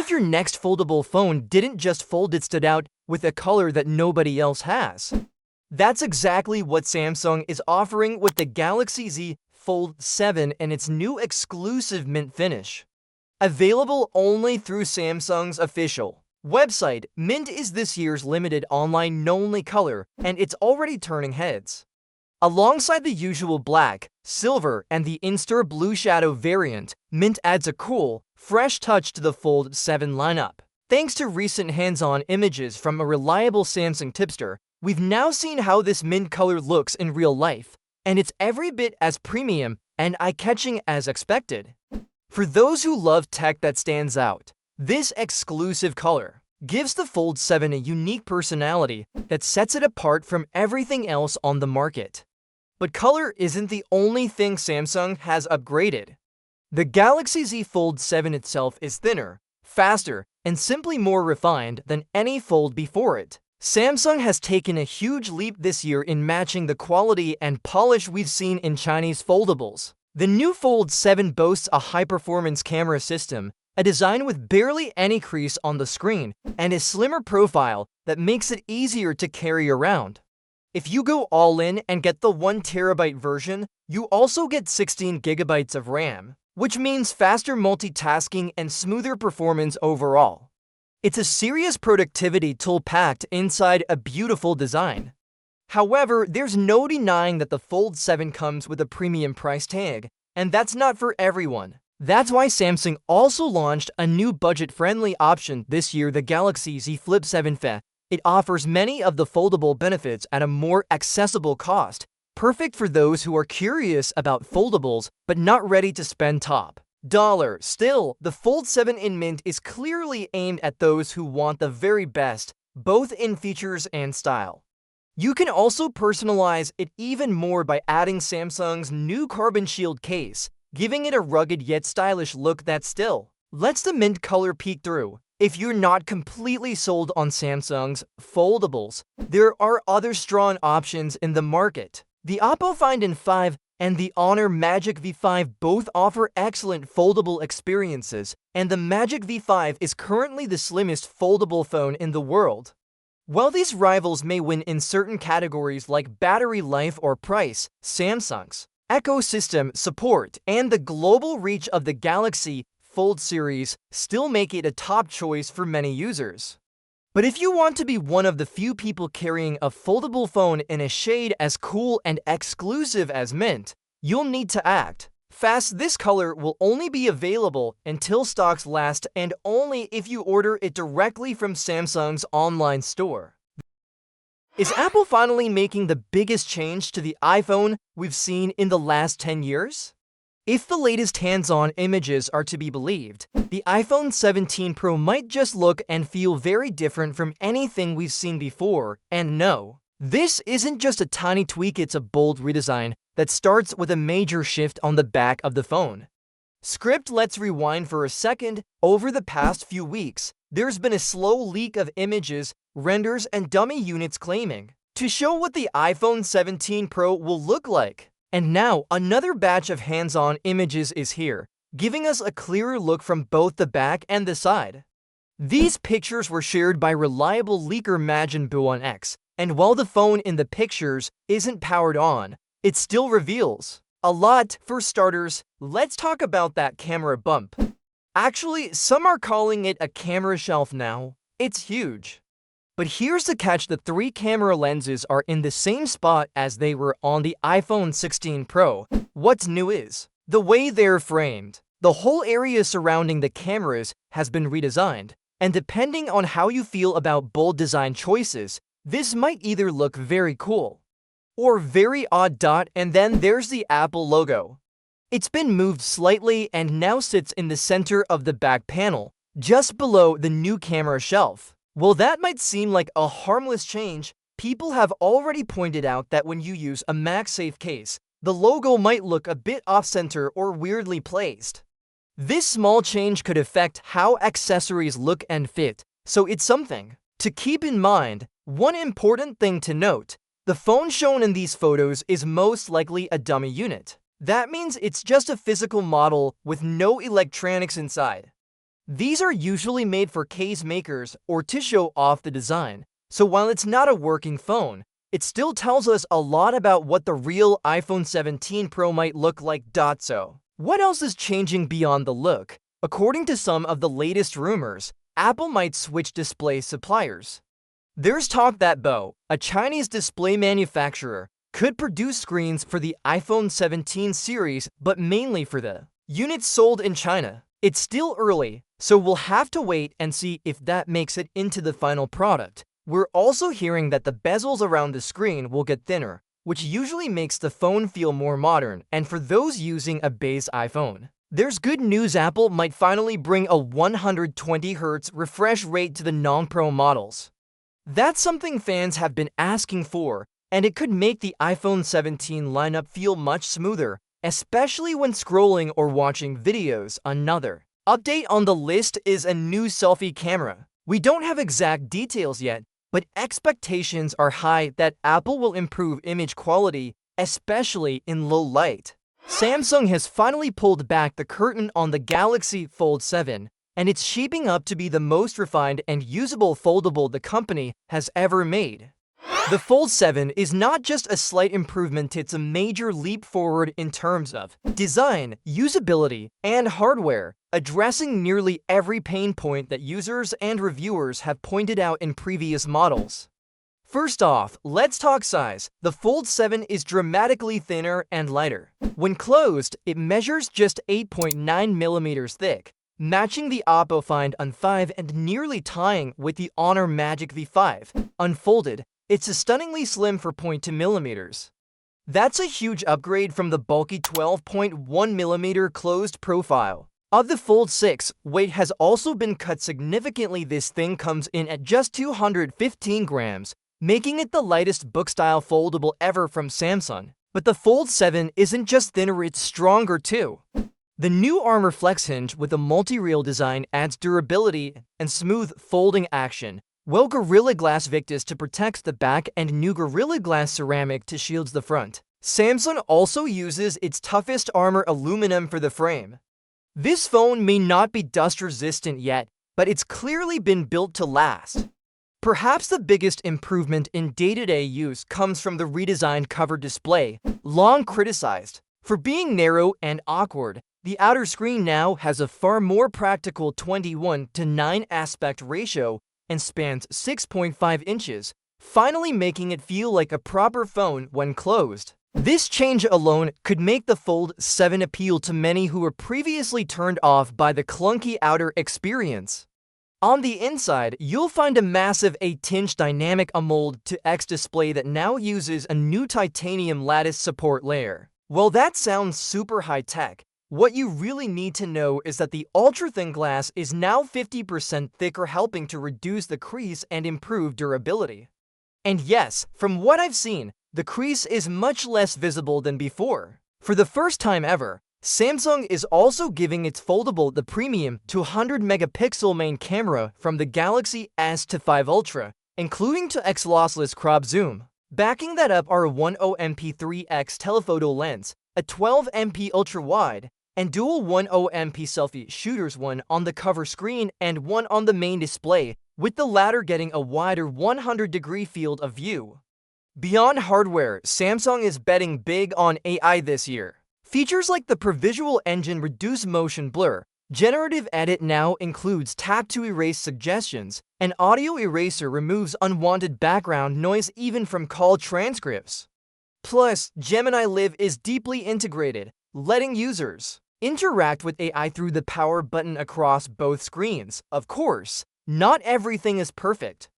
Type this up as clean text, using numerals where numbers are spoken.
if your next foldable phone didn't just fold, it stood out with a color that nobody else has? That's exactly what Samsung is offering with the Galaxy Z Fold 7 and its new exclusive mint finish. Available only through Samsung's official website, mint is this year's limited online only color, and it's already turning heads. Alongside the usual black, silver, and the in-store blue shadow variant, mint adds a cool, fresh touch to the Fold 7 lineup. Thanks to recent hands-on images from a reliable Samsung tipster, we've now seen how this mint color looks in real life, and it's every bit as premium and eye-catching as expected. For those who love tech that stands out, this exclusive color gives the Fold 7 a unique personality that sets it apart from everything else on the market. But color isn't the only thing Samsung has upgraded. The Galaxy Z Fold 7 itself is thinner, faster, and simply more refined than any Fold before it. Samsung has taken a huge leap this year in matching the quality and polish we've seen in Chinese foldables. The new Fold 7 boasts a high-performance camera system, a design with barely any crease on the screen, and a slimmer profile that makes it easier to carry around. If you go all in and get the 1TB version, you also get 16GB of RAM, which means faster multitasking and smoother performance overall. It's a serious productivity tool packed inside a beautiful design. However, there's no denying that the Fold 7 comes with a premium price tag, and that's not for everyone. That's why Samsung also launched a new budget-friendly option this year, the Galaxy Z Flip 7 Fe. It offers many of the foldable benefits at a more accessible cost, perfect for those who are curious about foldables but not ready to spend top dollar. Still, the Fold 7 in mint is clearly aimed at those who want the very best, both in features and style. You can also personalize it even more by adding Samsung's new Carbon Shield case, giving it a rugged yet stylish look that still lets the mint color peek through. If you're not completely sold on Samsung's foldables, there are other strong options in the market. The Oppo Find N5 and the Honor Magic V5 both offer excellent foldable experiences, and the Magic V5 is currently the slimmest foldable phone in the world. While these rivals may win in certain categories like battery life or price, Samsung's ecosystem support and the global reach of the Galaxy Fold series still make it a top choice for many users. But if you want to be one of the few people carrying a foldable phone in a shade as cool and exclusive as mint, you'll need to act fast. This color will only be available until stocks last, and only if you order it directly from Samsung's online store. Is Apple finally making the biggest change to the iPhone we've seen in the last 10 years? If the latest hands-on images are to be believed, the iPhone 17 Pro might just look and feel very different from anything we've seen before. And no, this isn't just a tiny tweak, it's a bold redesign that starts with a major shift on the back of the phone. Let's rewind for a second. Over the past few weeks, there's been a slow leak of images, renders, and dummy units claiming to show what the iPhone 17 Pro will look like. And now, another batch of hands-on images is here, giving us a clearer look from both the back and the side. These pictures were shared by reliable leaker Majin on X, and while the phone in the pictures isn't powered on, it still reveals a lot. For starters, let's talk about that camera bump. Actually, some are calling it a camera shelf now. It's huge. But here's the catch: the 3 camera lenses are in the same spot as they were on the iPhone 16 Pro. What's new is the way they're framed. The whole area surrounding the cameras has been redesigned, and depending on how you feel about bold design choices, this might either look very cool or very odd. And then there's the Apple logo. It's been moved slightly and now sits in the center of the back panel, just below the new camera shelf. While that might seem like a harmless change, people have already pointed out that when you use a MagSafe case, the logo might look a bit off-center or weirdly placed. This small change could affect how accessories look and fit, so it's something to keep in mind. One important thing to note: the phone shown in these photos is most likely a dummy unit. That means it's just a physical model with no electronics inside. These are usually made for case makers or to show off the design, so while it's not a working phone, it still tells us a lot about what the real iPhone 17 Pro might look like. So, what else is changing beyond the look? According to some of the latest rumors, Apple might switch display suppliers. There's talk that BO, a Chinese display manufacturer, could produce screens for the iPhone 17 series, but mainly for the units sold in China. It's still early, so we'll have to wait and see if that makes it into the final product. We're also hearing that the bezels around the screen will get thinner, which usually makes the phone feel more modern, and for those using a base iPhone. There's good news: Apple might finally bring a 120Hz refresh rate to the non-Pro models. That's something fans have been asking for, and it could make the iPhone 17 lineup feel much smoother, especially when scrolling or watching videos. Another update on the list is a new selfie camera. We don't have exact details yet, but expectations are high that Apple will improve image quality, especially in low light. Samsung has finally pulled back the curtain on the Galaxy Fold 7, and it's shaping up to be the most refined and usable foldable the company has ever made. The Fold 7 is not just a slight improvement, it's a major leap forward in terms of design, usability, and hardware, addressing nearly every pain point that users and reviewers have pointed out in previous models. First off, let's talk size. The Fold 7 is dramatically thinner and lighter. When closed, it measures just 8.9mm thick, matching the Oppo Find N5 and nearly tying with the Honor Magic V5. Unfolded, it's a stunningly slim 4.2mm. That's a huge upgrade from the bulky 12.1mm closed profile. Of the Fold 6, weight has also been cut significantly. This thing comes in at just 215 grams, making it the lightest book-style foldable ever from Samsung. But the Fold 7 isn't just thinner, it's stronger too. The new Armor Flex hinge with a multi-rail design adds durability and smooth folding action, while Gorilla Glass Victus to protect the back and new Gorilla Glass Ceramic to shield the front. Samsung also uses its toughest armor aluminum for the frame. This phone may not be dust-resistant yet, but it's clearly been built to last. Perhaps the biggest improvement in day-to-day use comes from the redesigned cover display. Long criticized for being narrow and awkward, the outer screen now has a far more practical 21:9 aspect ratio and spans 6.5 inches, finally making it feel like a proper phone when closed. This change alone could make the Fold 7 appeal to many who were previously turned off by the clunky outer experience. On the inside, you'll find a massive 8-inch dynamic AMOLED to X display that now uses a new titanium lattice support layer. While that sounds super high-tech, what you really need to know is that the ultra-thin glass is now 50% thicker, helping to reduce the crease and improve durability. And yes, from what I've seen, the crease is much less visible than before. For the first time ever, Samsung is also giving its foldable the premium 200-megapixel main camera from the Galaxy S5 Ultra, including 2x lossless crop zoom. Backing that up are a 10MP3x telephoto lens, a 12MP ultra-wide, and dual 10MP selfie shooters, one on the cover screen and one on the main display, with the latter getting a wider 100-degree field of view. Beyond hardware, Samsung is betting big on AI this year. Features like the Previsual Engine reduce motion blur, Generative Edit now includes tap-to-erase suggestions, and Audio Eraser removes unwanted background noise even from call transcripts. Plus, Gemini Live is deeply integrated, letting users interact with AI through the power button across both screens. Of course, not everything is perfect.